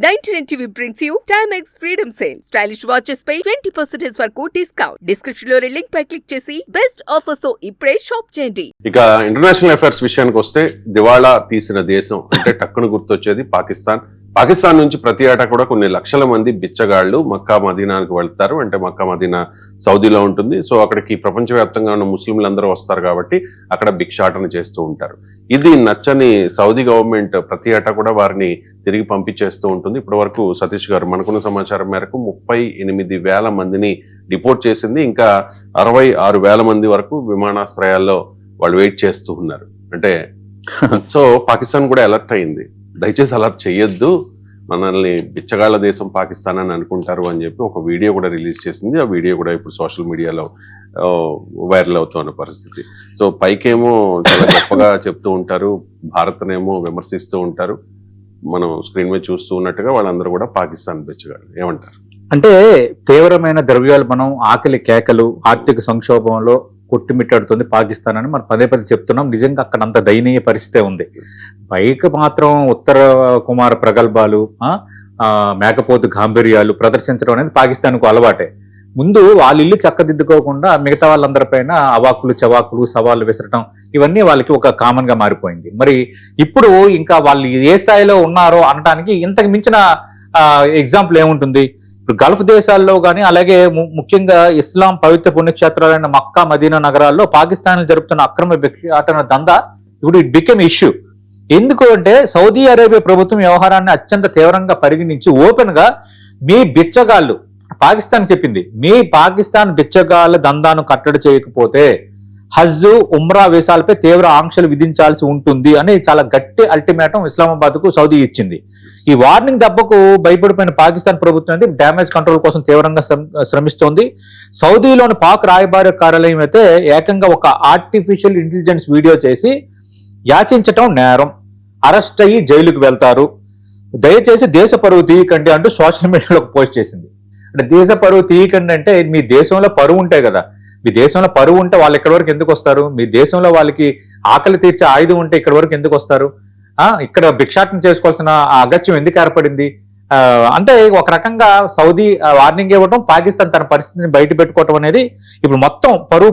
99 TV brings you Timex Freedom Sale. Stylish watches pay 20% వరకు discount. Description లో link పై click చేసి best offers తో ఇప్పుడే షాప్ చేయండి. ఇక ఇంటర్నేషనల్ అఫైర్స్ విషయానికి వస్తే దివాళా తీసిన దేశం అంటే టక్కున గుర్తొచ్చేది పాకిస్తాన్. పాకిస్తాన్ నుంచి ప్రతి ఏటా కూడా కొన్ని లక్షల మంది బిచ్చగాళ్లు మక్కా మదీనానికి వెళ్తారు. అంటే మక్కా మదీనా సౌదీలో ఉంటుంది. సో అక్కడికి ప్రపంచవ్యాప్తంగా ఉన్న ముస్లింలందరూ వస్తారు కాబట్టి అక్కడ భిక్షాటన చేస్తూ ఉంటారు. ఇది నచ్చని సౌదీ గవర్నమెంట్ ప్రతి ఏటా కూడా వారిని తిరిగి పంపించేస్తూ ఉంటుంది. ఇప్పటి వరకు సతీష్ గారు మనకున్న సమాచారం మేరకు 38,000 మందిని డిపోర్ట్ చేసింది. ఇంకా 66,000 మంది వరకు విమానాశ్రయాల్లో వాళ్ళు వెయిట్ చేస్తూ ఉన్నారు. అంటే సో పాకిస్తాన్ కూడా అలర్ట్ అయింది, దయచేసి అలా చెయ్యొద్దు, మనల్ని బిచ్చగాళ్ల దేశం పాకిస్తాన్ అని అనుకుంటారు అని చెప్పి ఒక వీడియో కూడా రిలీజ్ చేసింది. ఆ వీడియో కూడా ఇప్పుడు సోషల్ మీడియాలో వైరల్ అవుతున్న పరిస్థితి. సో పైకేమో చాలా గొప్పగా చెప్తూ ఉంటారు, భారత్నేమో విమర్శిస్తూ ఉంటారు. మనం స్క్రీన్ మీద చూస్తూ ఉన్నట్టుగా వాళ్ళందరూ కూడా పాకిస్తాన్ బిచ్చగాళ్ళు. ఏమంటారు? అంటే తీవ్రమైన ద్రవ్యోల్బణం, ఆకలి కేకలు, ఆర్థిక సంక్షోభంలో కొట్టుమిట్టాడుతుంది పాకిస్తాన్ అని మనం పదే చెప్తున్నాం. నిజంగా అక్కడ అంత దయనీయ పరిస్థితే ఉంది. పైకి మాత్రం ఉత్తర కుమార ప్రగల్భాలు, మేకపోతు గాంభీర్యాలు ప్రదర్శించడం అనేది పాకిస్తాన్కు అలవాటే. ముందు వాళ్ళ ఇల్లు చక్కదిద్దుకోకుండా మిగతా వాళ్ళందరిపైన అవాకులు చవాకులు సవాళ్ళు విసరటం ఇవన్నీ వాళ్ళకి ఒక కామన్ గా మారిపోయింది. మరి ఇప్పుడు ఇంకా వాళ్ళు ఏ స్థాయిలో ఉన్నారో అనడానికి ఇంతకు మించిన ఎగ్జాంపుల్ ఏముంటుంది? ఇప్పుడు గల్ఫ్ దేశాల్లో కానీ, అలాగే ముఖ్యంగా ఇస్లాం పవిత్ర పుణ్యక్షేత్రాలైన మక్కా మదీనా నగరాల్లో పాకిస్తాన్ జరుపుతున్న అక్రమ భిక్షాటన దందా ఇప్పుడు ఇట్ బికెమ్ ఇష్యూ. ఎందుకు అంటే సౌదీ అరేబియా ప్రభుత్వం వ్యవహారాన్ని అత్యంత తీవ్రంగా పరిగణించి ఓపెన్ గా మీ బిచ్చగాళ్ళు, పాకిస్తాన్ చెప్పింది, మీ పాకిస్తాన్ బిచ్చగాళ్ళ దందాను కట్టడి చేయకపోతే హజ్ ఉమ్రా వీసాలపై తీవ్ర ఆంక్షలు విధించాల్సి ఉంటుంది అని చాలా గట్టి అల్టిమేటం ఇస్లామాబాద్ కు సౌదీ ఇచ్చింది. ఈ వార్నింగ్ దెబ్బకు భయపడిపోయిన పాకిస్తాన్ ప్రభుత్వం అనేది డ్యామేజ్ కంట్రోల్ కోసం తీవ్రంగా శ్రమిస్తోంది. సౌదీలోని పాక్ రాయబార కార్యాలయం అయితే ఏకంగా ఒక ఆర్టిఫిషియల్ ఇంటెలిజెన్స్ వీడియో చేసి యాచించటం నేరం, అరెస్ట్ అయ్యి జైలుకు వెళ్తారు, దయచేసి దేశ పరువు తీయకండి అంటూ సోషల్ మీడియాలో పోస్ట్ చేసింది. అంటే దేశ పరువు తీయకండి అంటే మీ దేశంలో పరువు ఉంటాయి కదా, మీ దేశంలో పరువు ఉంటే వాళ్ళు ఎక్కడి వరకు ఎందుకు వస్తారు? మీ దేశంలో వాళ్ళకి ఆకలి తీర్చే ఆయుధం ఉంటే ఇక్కడి వరకు ఎందుకు వస్తారు? ఇక్కడ భిక్షాటన చేసుకోవాల్సిన అగత్యం ఎందుకు ఏర్పడింది? అంటే ఒక రకంగా సౌదీ వార్నింగ్ ఇవ్వడం, పాకిస్తాన్ తన పరిస్థితిని బయట పెట్టుకోవటం అనేది ఇప్పుడు మొత్తం పరువు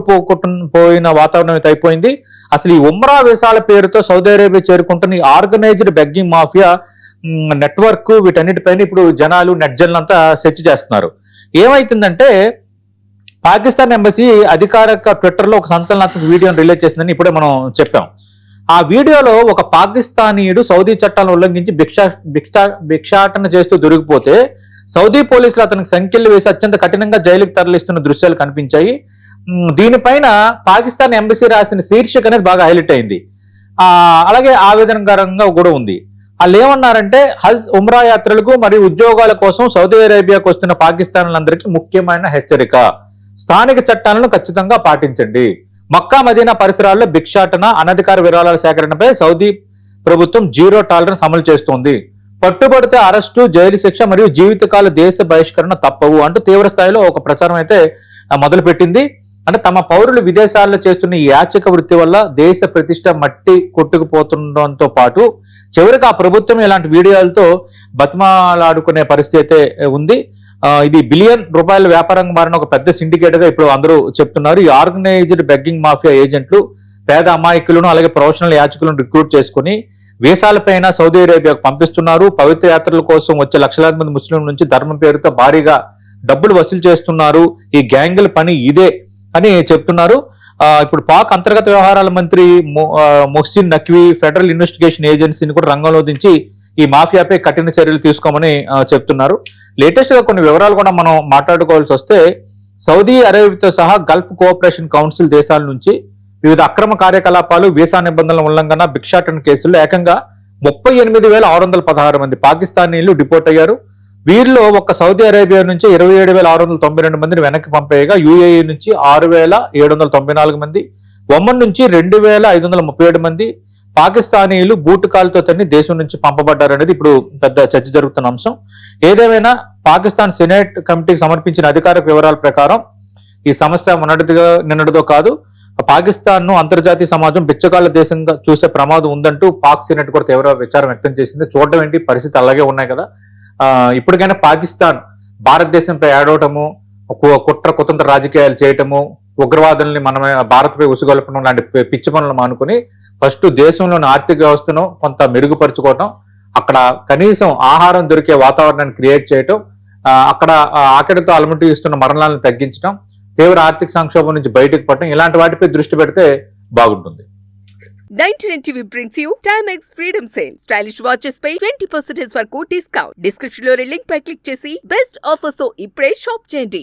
పోయిన వాతావరణం అయితే అయిపోయింది. అసలు ఈ ఉమ్రా వీసాల పేరుతో సౌదీ అరేబియా చేరుకుంటున్న ఈ ఆర్గనైజ్డ్ బెగ్గింగ్ మాఫియా నెట్వర్క్ వీటన్నిటిపైన ఇప్పుడు జనాలు నెట్జన్లంతా సెర్చ్ చేస్తున్నారు. ఏమైతుందంటే పాకిస్తాన్ ఎంబసీ అధికారిక ట్విట్టర్లో ఒక సంచలనాత్మక వీడియోని రిలీజ్ చేసిందని ఇప్పుడే మనం చెప్పాం. ఆ వీడియోలో ఒక పాకిస్తానీయుడు సౌదీ చట్టాలను ఉల్లంఘించి భిక్షాటన చేస్తూ దొరికిపోతే సౌదీ పోలీసులు అతనికి సంఖ్యలు వేసి అత్యంత కఠినంగా జైలుకు తరలిస్తున్న దృశ్యాలు కనిపించాయి. దీనిపైన పాకిస్తాన్ ఎంబసీ రాసిన శీర్షిక అనేది బాగా హైలైట్ అయింది. అలాగే ఆవేదనకరంగా కూడా ఉంది. వాళ్ళు ఏమన్నారంటే, హజ్ ఉమ్రా యాత్రలకు మరియు ఉద్యోగాల కోసం సౌదీ అరేబియాకు వస్తున్న పాకిస్తాన్లందరికీ ముఖ్యమైన హెచ్చరిక, స్థానిక చట్టాలను ఖచ్చితంగా పాటించండి. మక్కా మదీనా పరిసరాల్లో భిక్షాటన, అనధికార విరాళాల సేకరణపై సౌదీ ప్రభుత్వం జీరో టాలరెన్స్ అమలు చేస్తోంది. పట్టుబడితే అరెస్టు, జైలు శిక్ష మరియు జీవితకాల దేశ బహిష్కరణ తప్పవు అంటూ తీవ్ర స్థాయిలో ఒక ప్రచారం అయితే మొదలుపెట్టింది. అంటే తమ పౌరులు విదేశాల్లో చేస్తున్న ఈ యాచక వృత్తి వల్ల దేశ ప్రతిష్ట మట్టి కొట్టుకుపోతుండటంతో పాటు చివరికి ఆ ప్రభుత్వం ఇలాంటి వీడియోలతో బతిమాలాడుకునే పరిస్థితి అయితే ఉంది. ఇది బిలియన్ రూపాయల వ్యాపారంగా మారిన ఒక పెద్ద సిండికేట్ గా ఇప్పుడు అందరూ చెప్తున్నారు. ఈ ఆర్గనైజ్డ్ బెగ్గింగ్ మాఫియా ఏజెంట్లు పేద అమాయకులను అలాగే ప్రొఫెషనల్ యాచకులను రిక్రూట్ చేసుకుని వీసాలపైన సౌదీ అరేబియాకు పంపిస్తున్నారు. పవిత్ర యాత్రల కోసం వచ్చే లక్షలాది మంది ముస్లింల నుంచి ధర్మం పేరుతో భారీగా డబ్బులు వసూలు చేస్తున్నారు. ఈ గ్యాంగుల పని ఇదే అని చెప్తున్నారు. ఇప్పుడు పాక్ అంతర్గత వ్యవహారాల మంత్రి మొహ్సిన్ నఖ్వీ ఫెడరల్ ఇన్వెస్టిగేషన్ ఏజెన్సీని కూడా రంగంలో దించి ఈ మాఫియాపై కఠిన చర్యలు తీసుకోమని చెప్తున్నారు. లేటెస్ట్ గా కొన్ని వివరాలు కూడా మనం మాట్లాడుకోవాల్సి వస్తే, సౌదీ అరేబియాతో సహా గల్ఫ్ కోఆపరేషన్ కౌన్సిల్ దేశాల నుంచి వివిధ అక్రమ కార్యకలాపాలు, వీసా నిబంధనల ఉల్లంఘన, భిక్షాటన కేసుల్లో ఏకంగా 38,616 మంది పాకిస్తానీలు డిపోర్ట్ అయ్యారు. వీరిలో ఒక్క సౌదీ అరేబియా నుంచి 27,692 మందిని వెనక్కి పంపేయగా, యూఏఈ నుంచి 6,794 మంది, ఒమన్ నుంచి 2,537 మంది పాకిస్తానీలు బూటుకాలతో తన్ని దేశం నుంచి పంపబడ్డారనేది ఇప్పుడు పెద్ద చర్చ జరుగుతున్న అంశం. ఏదేమైనా పాకిస్తాన్ సెనేట్ కమిటీకి సమర్పించిన అధికారిక వివరాల ప్రకారం ఈ సమస్య నిన్నటిదో కాదు, పాకిస్తాన్ ను అంతర్జాతీయ సమాజం బిచ్చగాళ్ల దేశంగా చూసే ప్రమాదం ఉందంటూ పాక్ సెనేట్ కూడా తీవ్ర విచారం వ్యక్తం చేసింది. చూడడం ఏంటి, పరిస్థితి అలాగే ఉన్నాయి కదా. ఇప్పటికైనా పాకిస్తాన్ భారతదేశంపై ఏడవటము, కుట్ర కుతంత్ర రాజకీయాలు చేయటము, ఉగ్రవాదుల్ని మనమే భారత్పై ఉసుగొల్పడం లాంటి పిచ్చి పనులు మానుకుని ఫస్ట్ దేశంలోని ఆర్థిక వ్యవస్థను కొంత మెరుగుపరుచుకోవటం, అక్కడ కనీసం ఆహారం దొరికే వాతావరణాన్ని క్రియేట్ చేయటం, అక్కడ ఆకలితో అలమటిస్తున్న మరణాలను తగ్గించడం, తీవ్ర ఆర్థిక సంక్షోభం నుంచి బయటకు పడటం, ఇలాంటి వాటిపై దృష్టి పెడితే బాగుంటుంది. 99 TV brings you Timex Freedom Sale. Stylish watches పై 20% వరకు డిస్కౌంట్. డిస్క్రిప్షన్ లో లింక్ పై క్లిక్ చేసి బెస్ట్ ఆఫర్స్ తో ఇప్పుడే షాప్ చేయండి.